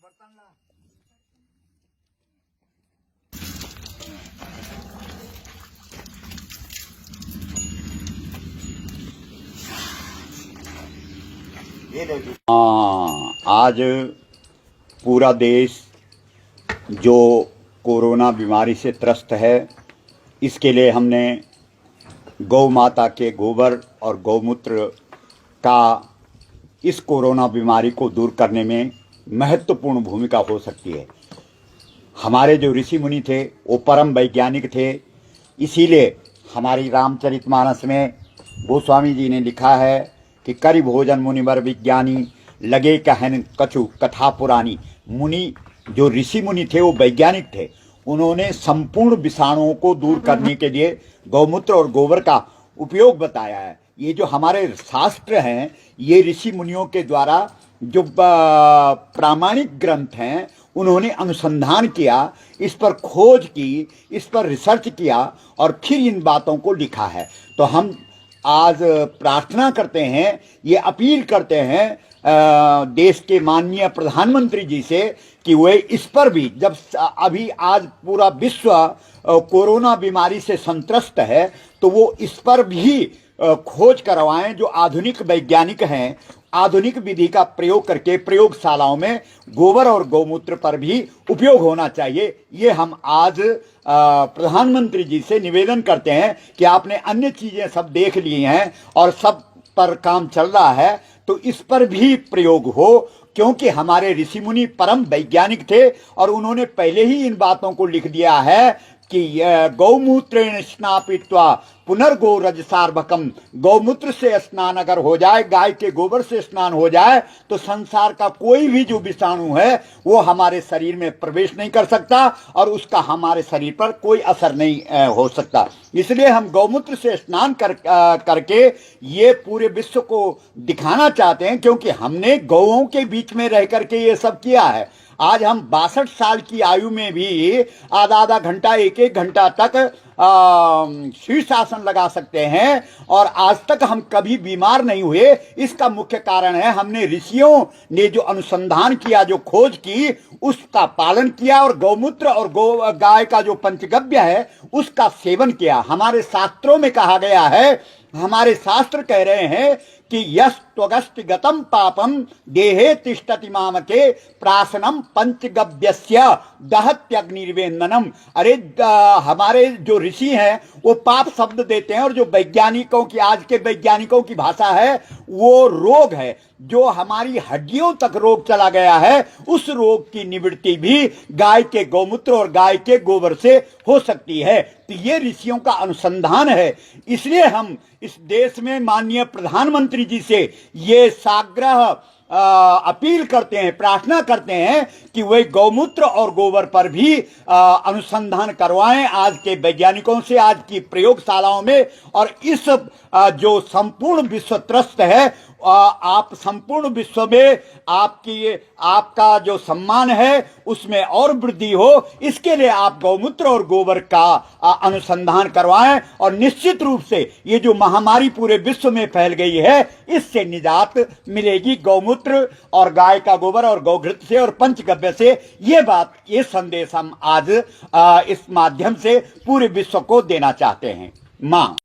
बर्तन ला। ये देखिए, आज पूरा देश जो कोरोना बीमारी से त्रस्त है, इसके लिए हमने गौ माता के गोबर और गौमूत्र का इस कोरोना बीमारी को दूर करने में महत्वपूर्ण भूमिका हो सकती है। हमारे जो ऋषि मुनि थे वो परम वैज्ञानिक थे, इसीलिए हमारी रामचरितमानस में गोस्वामी जी ने लिखा है कि करि भोजन मुनिवर विज्ञानी, लगे कहन कछु कथा पुरानी। मुनि जो ऋषि मुनि थे वो वैज्ञानिक थे, उन्होंने संपूर्ण विषाणुओं को दूर करने के लिए गौमूत्र और गोबर का उपयोग बताया है। ये जो हमारे शास्त्र हैं, ये ऋषि मुनियों के द्वारा जो प्रामाणिक ग्रंथ हैं, उन्होंने अनुसंधान किया, इस पर खोज की, इस पर रिसर्च किया और फिर इन बातों को लिखा है। तो हम आज प्रार्थना करते हैं, ये अपील करते हैं देश के माननीय प्रधानमंत्री जी से कि वे इस पर भी, जब अभी आज पूरा विश्व कोरोना बीमारी से संत्रस्त है, तो वो इस पर भी खोज करवाएं। जो आधुनिक वैज्ञानिक हैं, आधुनिक विधि का प्रयोग करके प्रयोगशालाओं में गोबर और गौमूत्र पर भी उपयोग होना चाहिए। ये हम आज प्रधानमंत्री जी से निवेदन करते हैं कि आपने अन्य चीजें सब देख ली हैं और सब पर काम चल रहा है, तो इस पर भी प्रयोग हो, क्योंकि हमारे ऋषि मुनि परम वैज्ञानिक थे और उन्होंने पहले ही इन बातों को लिख दिया है कि गौमूत्रेण स्नापित्वा पुनर्गो रजसार्भकम। गौमूत्र से स्नान अगर हो जाए, गाय के गोबर से स्नान हो जाए, तो संसार का कोई भी जो विषाणु है वो हमारे शरीर में प्रवेश नहीं कर सकता और उसका हमारे शरीर पर कोई असर नहीं हो सकता। इसलिए हम गौमूत्र से स्नान करके ये पूरे विश्व को दिखाना चाहते हैं, क्योंकि हमने गौओं के बीच में रह करके ये सब किया है। आज हम 62 साल की आयु में भी आधा आधा घंटा, एक एक घंटा तक शीर्षासन लगा सकते हैं और आज तक हम कभी बीमार नहीं हुए। इसका मुख्य कारण है हमने ऋषियों ने जो अनुसंधान किया, जो खोज की, उसका पालन किया और गौमूत्र और गाय का जो पंचगव्य है उसका सेवन किया। हमारे शास्त्रों में कहा गया है, हमारे शास्त्र कह रहे हैं कि यस त्वगस्ति गतम पापम देहे तिष्ठति मामके प्राशनम पंचगव्यस्य दहत्यग्निर्वेन्दनम। अरे हमारे जो ऋषि हैं वो पाप शब्द देते हैं और जो वैज्ञानिकों की, आज के वैज्ञानिकों की भाषा है, वो रोग है। जो हमारी हड्डियों तक रोग चला गया है, उस रोग की निवृत्ति भी गाय के गौमूत्र और गाय के गोबर से हो सकती है। तो ये ऋषियों का अनुसंधान है। इसलिए हम इस देश में माननीय प्रधानमंत्री जी से ये साग्रह अपील करते हैं, प्रार्थना करते हैं कि वे गौमूत्र और गोबर पर भी अनुसंधान करवाएं आज के वैज्ञानिकों से, आज की प्रयोगशालाओं में। और इस जो संपूर्ण विश्व त्रस्त है, आप संपूर्ण विश्व में आपका जो सम्मान है उसमें और वृद्धि हो, इसके लिए आप गौमूत्र और गोबर का अनुसंधान करवाएं। और निश्चित रूप से ये जो महामारी पूरे विश्व में फैल गई है, इससे निजात मिलेगी गौमूत्र और गाय का गोबर और गौघृत से और पंचगव्य से। ये संदेश हम आज इस माध्यम से पूरे विश्व को देना चाहते हैं। मां।